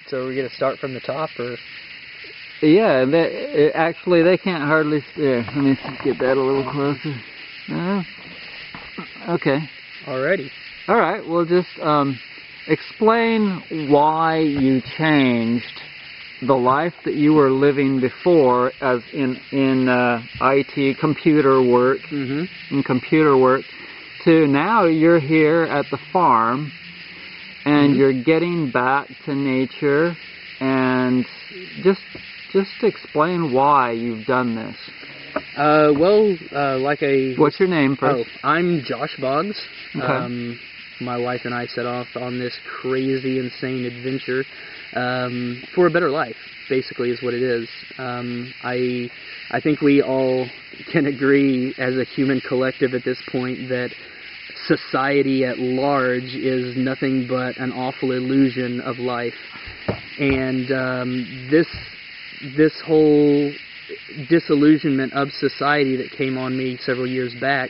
So we're going to start from the top, or? Yeah, actually they can't hardly stare. Let me get that a little closer. Okay. Alrighty. All right, well just explain why you changed the life that you were living before as in IT computer work, to now you're here at the farm and you're getting back to nature, and just explain why you've done this. What's your name first? Oh, I'm Josh Boggs. Okay. My wife and I set off on this crazy, insane adventure for a better life, basically, is what it is. I think we all can agree as a human collective at this point that society at large is nothing but an awful illusion of life. And this whole disillusionment of society that came on me several years back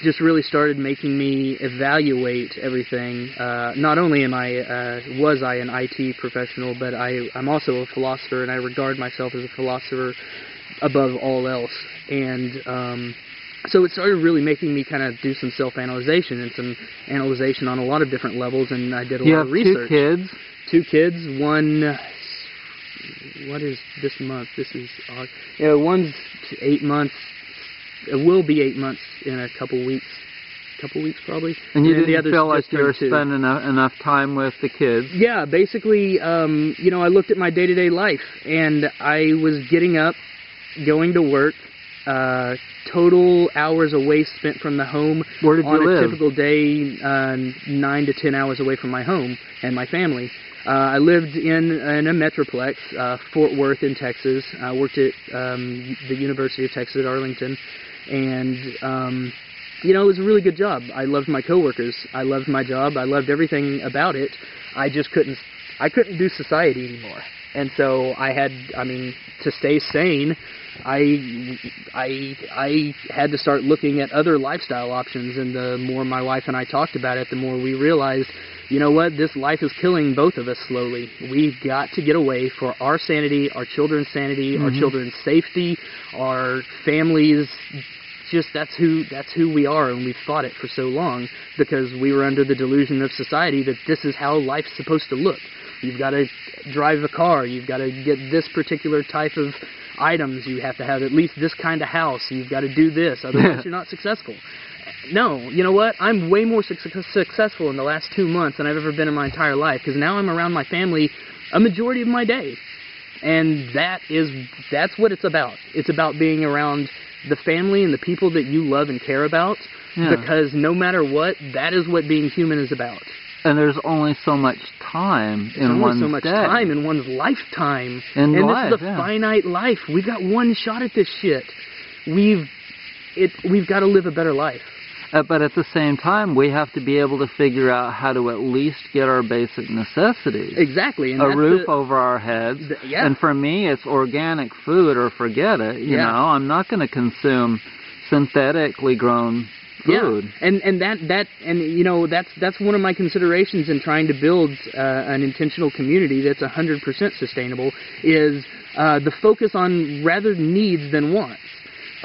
just really started making me evaluate everything. Not only was I an IT professional, but I'm also a philosopher, and I regard myself as a philosopher above all else. And so it started really making me kind of do some self-analyzation and some analyzation on a lot of different levels, and I did a lot of research. You have 2 kids? 2 kids, one... What is this month? This is odd. Yeah, one's 8 months. It will be 8 months in a couple weeks. Probably. And you didn't feel like you were spending enough time with the kids? Yeah, basically, I looked at my day-to-day life, and I was getting up, going to work, total hours away spent from the home. Where did you live? On a typical day, 9 to 10 hours away from my home and my family. I lived in a metroplex, Fort Worth in Texas. I worked at the University of Texas at Arlington, and it was a really good job. I loved my coworkers. I loved my job. I loved everything about it. I just couldn't do society anymore. And so to stay sane, I had to start looking at other lifestyle options. And the more my wife and I talked about it, the more we realized, you know what, this life is killing both of us slowly. We've got to get away for our sanity, our children's sanity, our children's safety, our families. Just that's who we are, and we've fought it for so long because we were under the delusion of society that this is how life's supposed to look. You've got to drive a car. You've got to get this particular type of items. You have to have at least this kind of house. You've got to do this, otherwise you're not successful. No, you know what? I'm way more successful in the last 2 months than I've ever been in my entire life, because now I'm around my family a majority of my day. And that's what it's about. It's about being around the family and the people that you love and care about, because no matter what, that is what being human is about. And there's only so much time in one's day. So much time in one's lifetime. And this is a finite life. We've got one shot at this shit. We've got to live a better life. But at the same time, we have to be able to figure out how to at least get our basic necessities. Exactly. And a roof over our heads. And for me, it's organic food or forget it. You know, I'm not going to consume synthetically grown food. That's one of my considerations in trying to build an intentional community that's 100% sustainable, is the focus on rather needs than wants.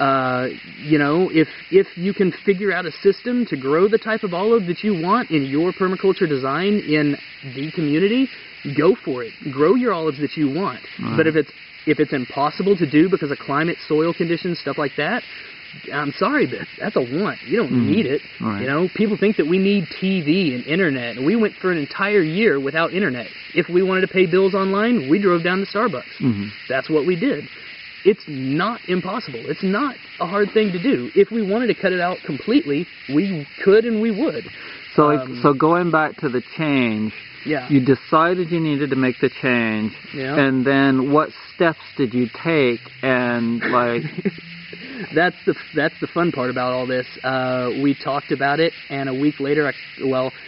If you can figure out a system to grow the type of olive that you want in your permaculture design in the community, go for it. Grow your olives that you want. Right. But if it's impossible to do because of climate, soil conditions, stuff like that, I'm sorry, but that's a want. You don't need it. Right. People think that we need TV and internet, and we went for an entire year without internet. If we wanted to pay bills online, we drove down to Starbucks. That's what we did. It's not impossible. It's not a hard thing to do. If we wanted to cut it out completely, we could and we would. So going back to the change, you decided you needed to make the change, and then what steps did you take? And that's the fun part about all this. We talked about it, and a week later,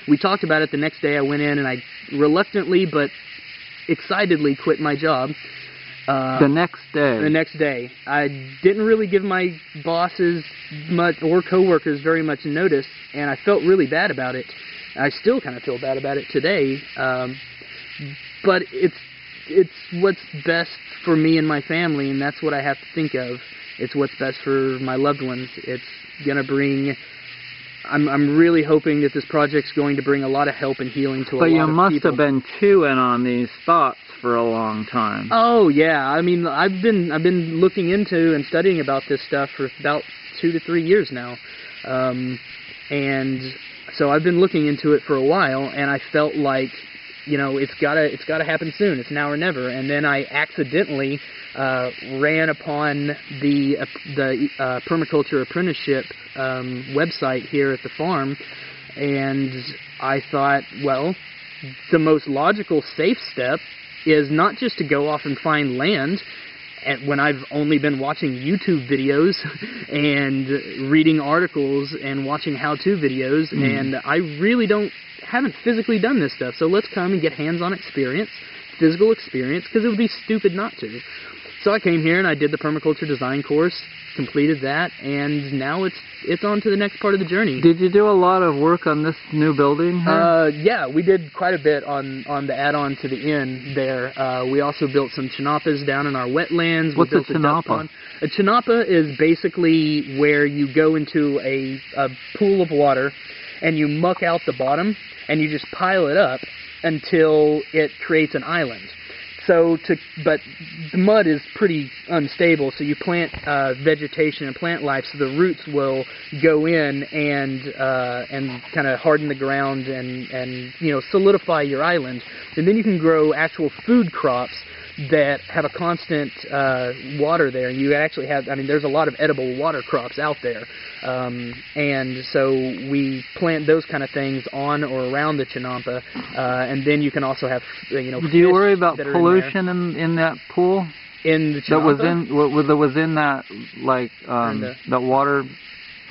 we talked about it. The next day, I went in and I reluctantly but excitedly quit my job. The next day. I didn't really give my bosses much or coworkers very much notice, and I felt really bad about it. I still kind of feel bad about it today, but it's what's best for me and my family, and that's what I have to think of. It's what's best for my loved ones. It's gonna bring. I'm really hoping that this project's going to bring a lot of help and healing to a lot of people. But you must have been chewing on these thoughts for a long time. Oh yeah, I mean, I've been looking into and studying about this stuff for about 2 to 3 years now, and so I've been looking into it for a while, and I felt like, you know, it's gotta happen soon. It's now or never. And then I accidentally ran upon the permaculture apprenticeship website here at the farm, and I thought, well, the most logical, safe step is not just to go off and find land, and when I've only been watching YouTube videos and reading articles and watching how-to videos, and I really haven't physically done this stuff. So let's come and get hands-on experience, physical experience, because it would be stupid not to. So I came here and I did the permaculture design course, completed that, and now it's on to the next part of the journey. Did you do a lot of work on this new building here? Yeah, we did quite a bit on the add-on to the inn there. We also built some chinampas down in our wetlands. What's a chinampa? A chinampa is basically where you go into a pool of water and you muck out the bottom and you just pile it up until it creates an island. But the mud is pretty unstable, so you plant vegetation and plant life, so the roots will go in and kind of harden the ground and solidify your island, and then you can grow actual food crops that have a constant water there. And you actually have, there's a lot of edible water crops out there. And so we plant those kind of things on or around the chinampa. And then you can also have, Do you worry about pollution in that pool? In the chinampa? That was in that, that water?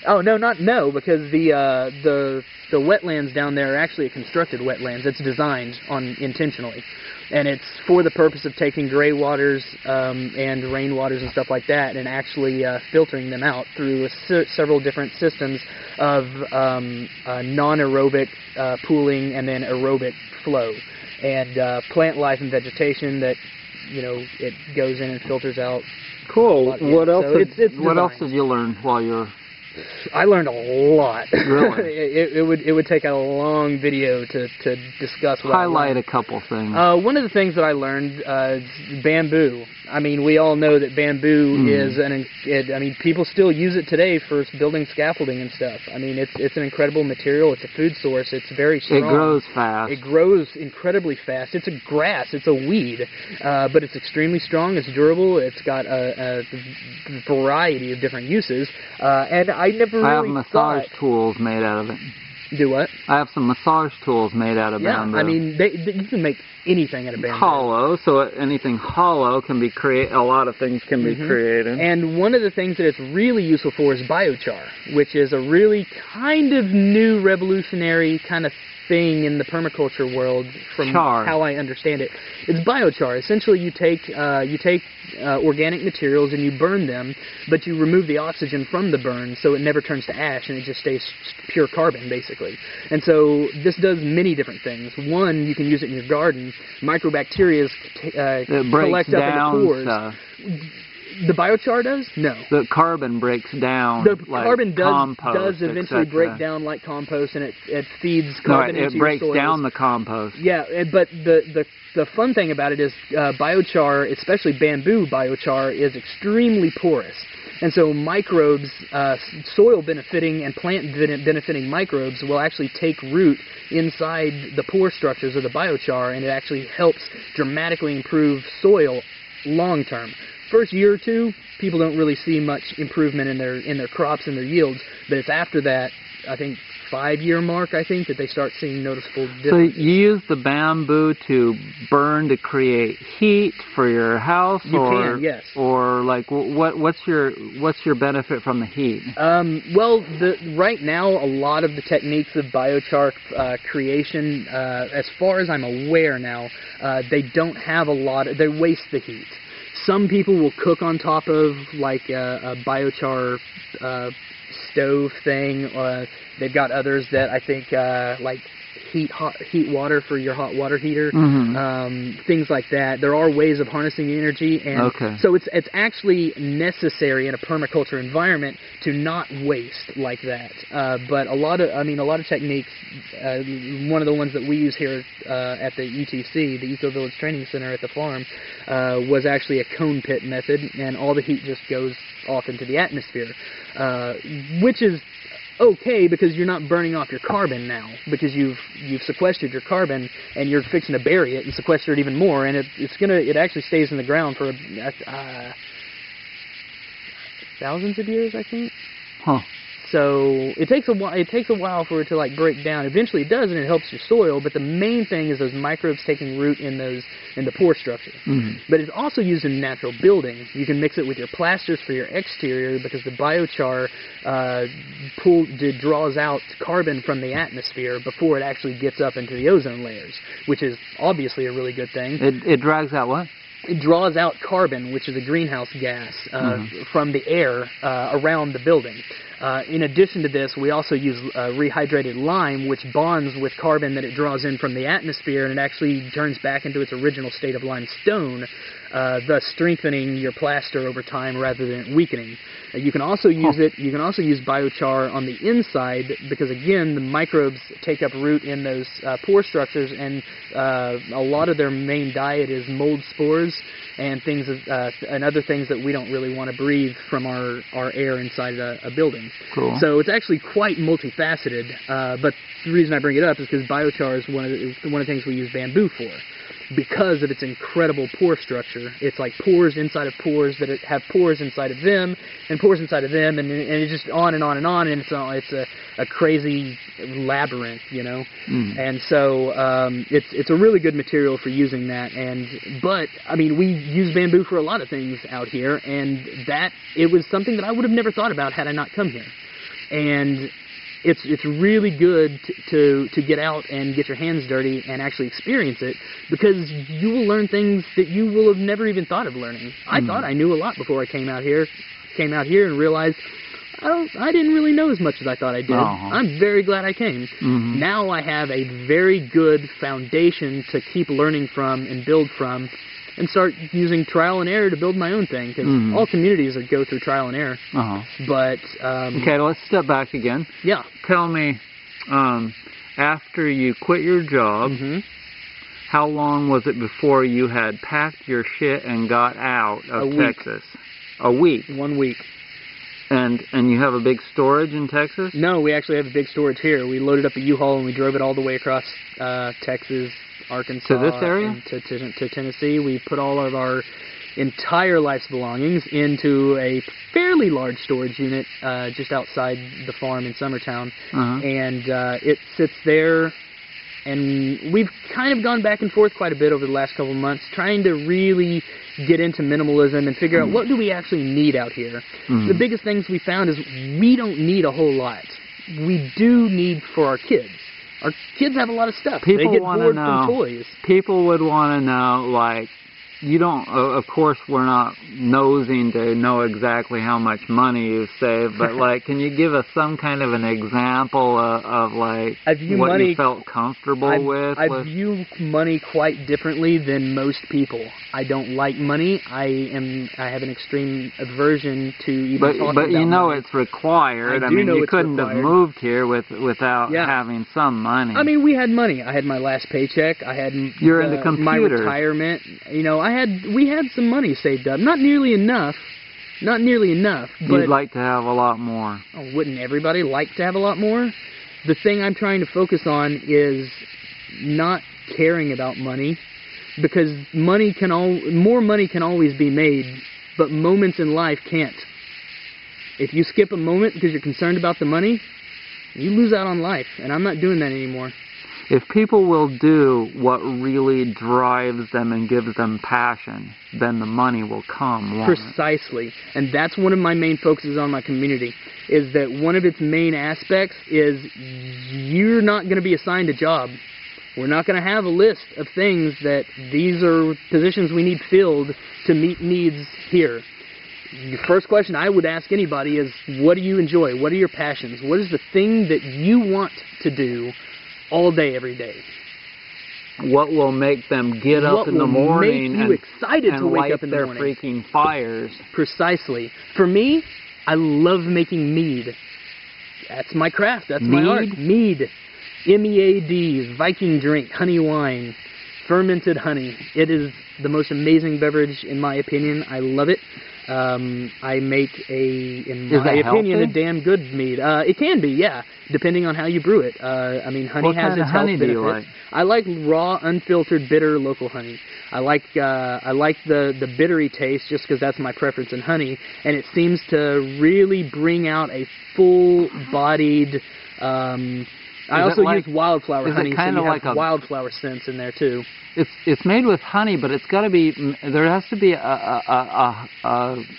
Oh, no, because the wetlands down there are actually a constructed wetlands. It's designed intentionally. And it's for the purpose of taking gray waters and rain waters and stuff like that and actually filtering them out through several different systems of non-aerobic pooling and then aerobic flow. And plant life and vegetation that, it goes in and filters out. Cool. What else? So what else did you learn while you're... I learned a lot. Really? it would take a long video to discuss what Highlight a couple things. One of the things that I learned is bamboo. We all know that bamboo is people still use it today for building scaffolding and stuff. It's an incredible material. It's a food source. It's very strong. It grows fast. It grows incredibly fast. It's a grass. It's a weed, but it's extremely strong. It's durable. It's got a variety of different uses, and I never really I have massage tools made out of it. Do what? I have some massage tools made out of bamboo. You can make anything out of bamboo. Hollow, so anything hollow can be a lot of things can be created. And one of the things that it's really useful for is biochar, which is a really kind of new revolutionary kind of thing in the permaculture world from how I understand it. It's biochar. Essentially, you take organic materials and you burn them, but you remove the oxygen from the burn so it never turns to ash and it just stays pure carbon, basically. And so this does many different things. One, you can use it in your garden. Microbacteria collect up in the pores. Stuff. The biochar does? No. The carbon breaks down. The like carbon compost, does eventually break down like compost, and it feeds carbon into your soils. It breaks down the compost. Yeah, but the fun thing about it is biochar, especially bamboo biochar, is extremely porous. And so microbes, soil benefiting and plant benefiting microbes will actually take root inside the pore structures of the biochar, and it actually helps dramatically improve soil long term. First year or two, people don't really see much improvement in their crops and their yields, but it's after that, I think, 5-year mark, that they start seeing noticeable differences. So you use the bamboo to burn to create heat for your house? You can, yes. Or what's your benefit from the heat? Right now, a lot of the techniques of biochar creation, as far as I'm aware now, they don't have they waste the heat. Some people will cook on top of a biochar stove thing. They've got others that I think heat water for your hot water heater, Mm-hmm. things like that. There are ways of harnessing the energy, and so it's actually necessary in a permaculture environment to not waste like that. But a lot of techniques. One of the ones that we use here at the ETC, the Eco Village Training Center at the farm, was actually a cone pit method, and all the heat just goes off into the atmosphere, which is okay because you're not burning off your carbon now, because you've sequestered your carbon and you're fixing to bury it and sequester it even more, and it actually stays in the ground for thousands of years, I think. Huh. So it takes a while for it to like break down. Eventually it does, and it helps your soil. But the main thing is those microbes taking root in the pore structure. Mm-hmm. But it's also used in natural building. You can mix it with your plasters for your exterior because the biochar draws out carbon from the atmosphere before it actually gets up into the ozone layers, which is obviously a really good thing. It drags out what? It draws out carbon, which is a greenhouse gas, from the air around the building. In addition to this, we also use rehydrated lime, which bonds with carbon that it draws in from the atmosphere, and it actually turns back into its original state of limestone, thus strengthening your plaster over time rather than weakening. You can also use You can also use biochar on the inside because, again, the microbes take up root in those pore structures, and a lot of their main diet is mold spores and things and other things that we don't really want to breathe from our air inside a building. Cool. So it's actually quite multifaceted. But the reason I bring it up is because biochar is one of the things we use bamboo for, because of its incredible pore structure. It's like pores inside of pores that have pores inside of them, and pores inside of them, and it's just on and on and on, and it's a crazy labyrinth, you know. Mm. And so it's a really good material for using that. But I mean, we use bamboo for a lot of things out here, and it was something that I would have never thought about had I not come here. And it's really good to get out and get your hands dirty and actually experience it, because you will learn things that you will have never even thought of learning. I thought I knew a lot before I came out here and realized I didn't really know as much as I thought I did. I'm very glad I came. Mm-hmm. Now I have a very good foundation to keep learning from and build from, and start using trial and error to build my own thing, because all communities go through trial and error. But okay, let's step back again. Yeah. Tell me, after you quit your job, how long was it before you had packed your shit and got out of Texas? A week. 1 week. And you have a big storage in Texas? No, we actually have a big storage here. We loaded up a U-Haul and we drove it all the way across Texas, Arkansas, to this area? And to Tennessee. We put all of our entire life's belongings into a fairly large storage unit just outside the farm in Summertown. And it sits there, and we've kind of gone back and forth quite a bit over the last couple of months, trying to really get into minimalism and figure out what do we actually need out here. The biggest things we found is we don't need a whole lot. We do need for our kids. Our kids have a lot of stuff. They get bored from toys. People would want to know, like, you don't, of course, we're not nosing to know exactly how much money you've saved, but, like, can you give us some kind of an example of like, what you felt comfortable with? I view money quite differently than most people. I don't like money. I have an extreme aversion to even talking about money. But you know it's required. I mean, you couldn't have moved here without having some money. I mean, we had money. I had my last paycheck. I had You're into computers. My retirement. You know, we had some money saved up. Not nearly enough. But you'd like to have a lot more. Oh, wouldn't everybody like to have a lot more? The thing I'm trying to focus on is not caring about money, because more money can always be made, but moments in life can't. If you skip a moment because you're concerned about the money, you lose out on life, and I'm not doing that anymore. If people will do what really drives them and gives them passion, then the money will come, won't it? Precisely. And that's one of my main focuses on my community, is that one of its main aspects is you're not going to be assigned a job. We're not going to have a list of things that these are positions we need filled to meet needs here. The first question I would ask anybody is, what do you enjoy? What are your passions? What is the thing that you want to do all day, every day. What will make them get up in the morning and excited to wake light up in the their morning? freaking fires? Precisely. For me, I love making mead. That's my craft. That's my art. Mead. MEAD. Viking drink. Honey wine. Fermented honey. It is the most amazing beverage, in my opinion. I love it. I make in my opinion, a damn good mead. It can be, yeah, depending on how you brew it. I mean, honey what has kind its of honey health do benefits. you like? I like raw, unfiltered, bitter local honey. I like the bittery taste just because that's my preference in honey, and it seems to really bring out a full-bodied. I also use wildflower honey, so you have wildflower scents in there too. It's made with honey, but it's got to be. There has to be a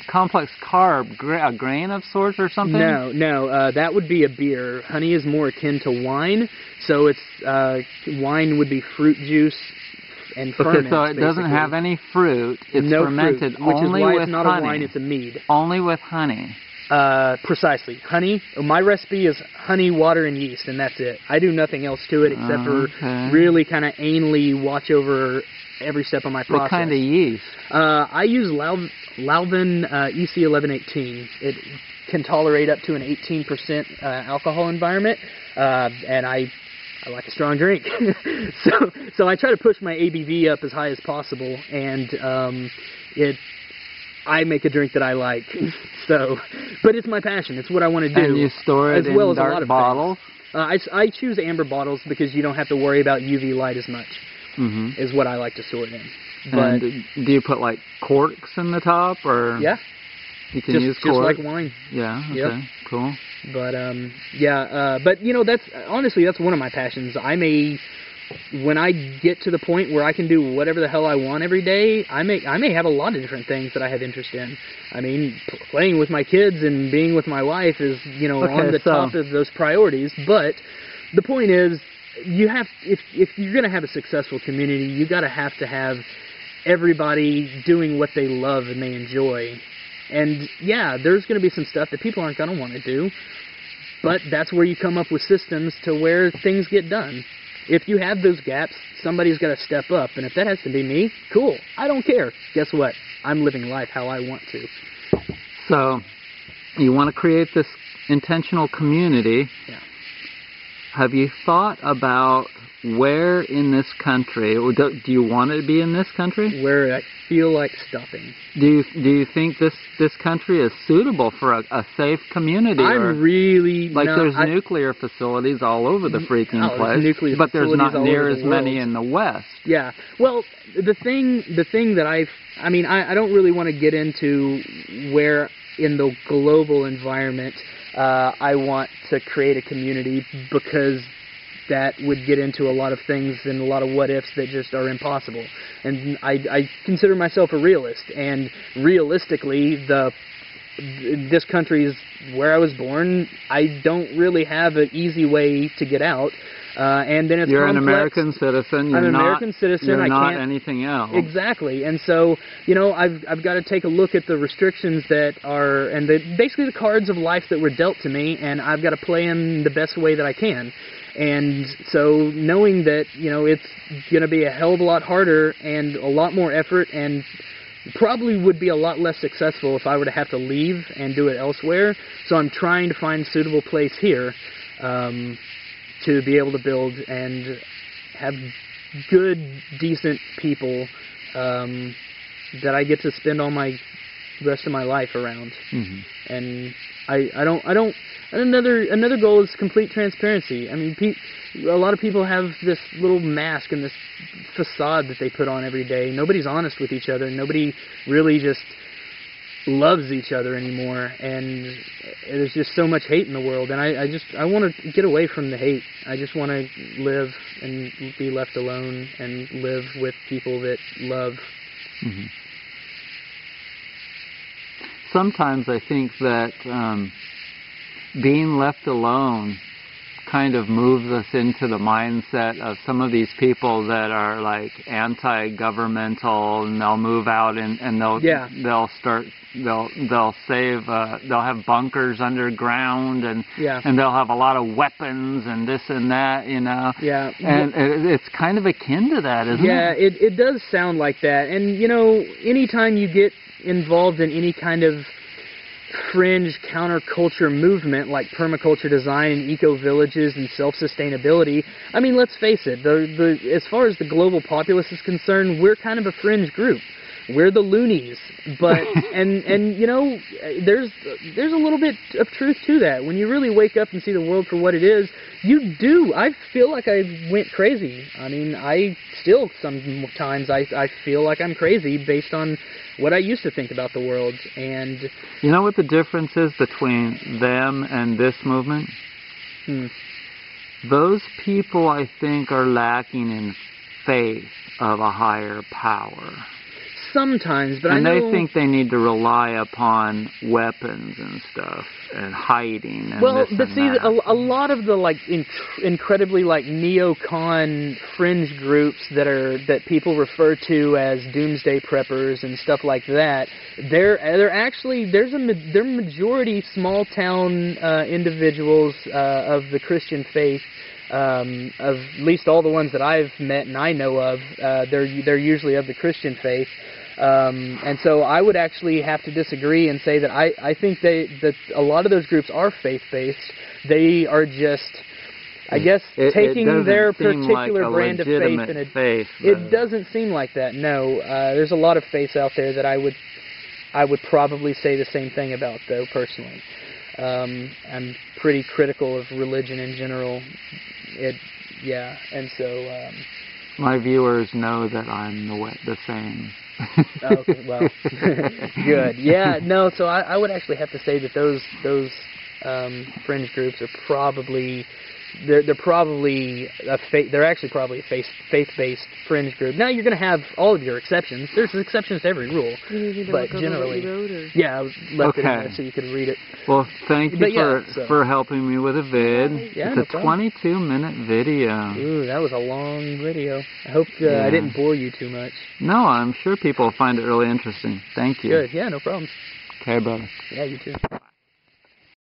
complex carb, a grain of sorts or something. No, that would be a beer. Honey is more akin to wine, so it's wine would be fruit juice and ferment. Okay, so it doesn't have any fruit. It's fermented fruit, which only is why with it's not honey. A wine; it's a mead. Only with honey. Precisely. Honey. My recipe is honey, water, and yeast, and that's it. I do nothing else to it except for really kind of anally watch over every step of my process. What kind of yeast? I use Lalvin EC1118. It can tolerate up to an 18% alcohol environment, and I like a strong drink. so I try to push my ABV up as high as possible, and I make a drink that I like. But it's my passion. It's what I want to do. And you store it as well in as dark a lot of bottles? I choose amber bottles because you don't have to worry about UV light as much, is what I like to store it in. But and do you put, like, corks in the top? Or yeah. You can use corks? Just like wine. Yeah, okay, yep. Cool. But, but, you know, that's one of my passions. When I get to the point where I can do whatever the hell I want every day, I may have a lot of different things that I have interest in. I mean, playing with my kids and being with my wife is, on the top of those priorities. But the point is, if you're going to have a successful community, you got to have everybody doing what they love and they enjoy. And yeah, there's going to be some stuff that people aren't going to want to do, but that's where you come up with systems to where things get done. If you have those gaps, somebody's got to step up, and if that has to be me, cool. I don't care. Guess what? I'm living life how I want to. So, you want to create this intentional community. Yeah. Have you thought about where in this country, or do you want it to be in this country? Where I feel like stopping. Do you think this country is suitable for a safe community? I'm really there's nuclear facilities all over the freaking place, but there's not near as many in the West. Yeah. Well, the thing that I don't really want to get into where in the global environment I want to create a community, because that would get into a lot of things and a lot of what-ifs that just are impossible. And I consider myself a realist, and realistically, this country is where I was born. I don't really have an easy way to get out. And then you're complex. An American citizen. I'm an American citizen. You're I not can't, anything else. Exactly. And so, I've got to take a look at the restrictions that are, and basically the cards of life that were dealt to me, and I've got to play them the best way that I can. And so knowing that, it's going to be a hell of a lot harder and a lot more effort, and probably would be a lot less successful if I were to have to leave and do it elsewhere. So I'm trying to find a suitable place here to be able to build and have good, decent people that I get to spend all my rest of my life around. And another goal is complete transparency. I mean, a lot of people have this little mask and this facade that they put on every day. Nobody's honest with each other. Nobody really just loves each other anymore, and there's just so much hate in the world, and I want to get away from the hate. I just want to live and be left alone and live with people that love. Sometimes I think that being left alone kind of moves us into the mindset of some of these people that are like anti-governmental, and they'll move out and they'll save, they'll have bunkers underground, and they'll have a lot of weapons and this and that, you know. Yeah. And it's kind of akin to that, isn't it? Yeah, it does sound like that. And, you know, anytime you get involved in any kind of fringe counterculture movement like permaculture design and eco-villages and self-sustainability, I mean, let's face it, as far as the global populace is concerned, we're kind of a fringe group. We're the loonies, but and you know, there's a little bit of truth to that. When you really wake up and see the world for what it is, you do. I feel like I went crazy. I mean, I still sometimes I feel like I'm crazy based on what I used to think about the world. And you know what the difference is between them and this movement? Those people, I think, are lacking in faith of a higher power. Sometimes, but and I know... they think they need to rely upon weapons and stuff and hiding and well, this but and see, that. a lot of the like incredibly like neocon fringe groups that people refer to as doomsday preppers and stuff like that, they're actually they're majority small town individuals of the Christian faith. Of at least all the ones that I've met and I know of, they're usually of the Christian faith. And so I would actually have to disagree and say that I think that a lot of those groups are faith-based. They are just, I guess, taking their particular like brand of faith. And it doesn't seem like that, no. There's a lot of faiths out there that I would probably say the same thing about, though, personally. I'm pretty critical of religion in general. And so... my viewers know that I'm the same. Okay, well, good. Yeah, no, so I would actually have to say that those fringe groups are probably... They're probably they're actually probably a faith-based fringe group. Now you're going to have all of your exceptions. There's exceptions to every rule, but generally, I left it in there so you could read it. Well, thank you for helping me with a vid. Yeah, it's a 22-minute video. Ooh, that was a long video. I hope I didn't bore you too much. No, I'm sure people will find it really interesting. Thank you. Good. Yeah, no problem. Okay, brother. Yeah, you too.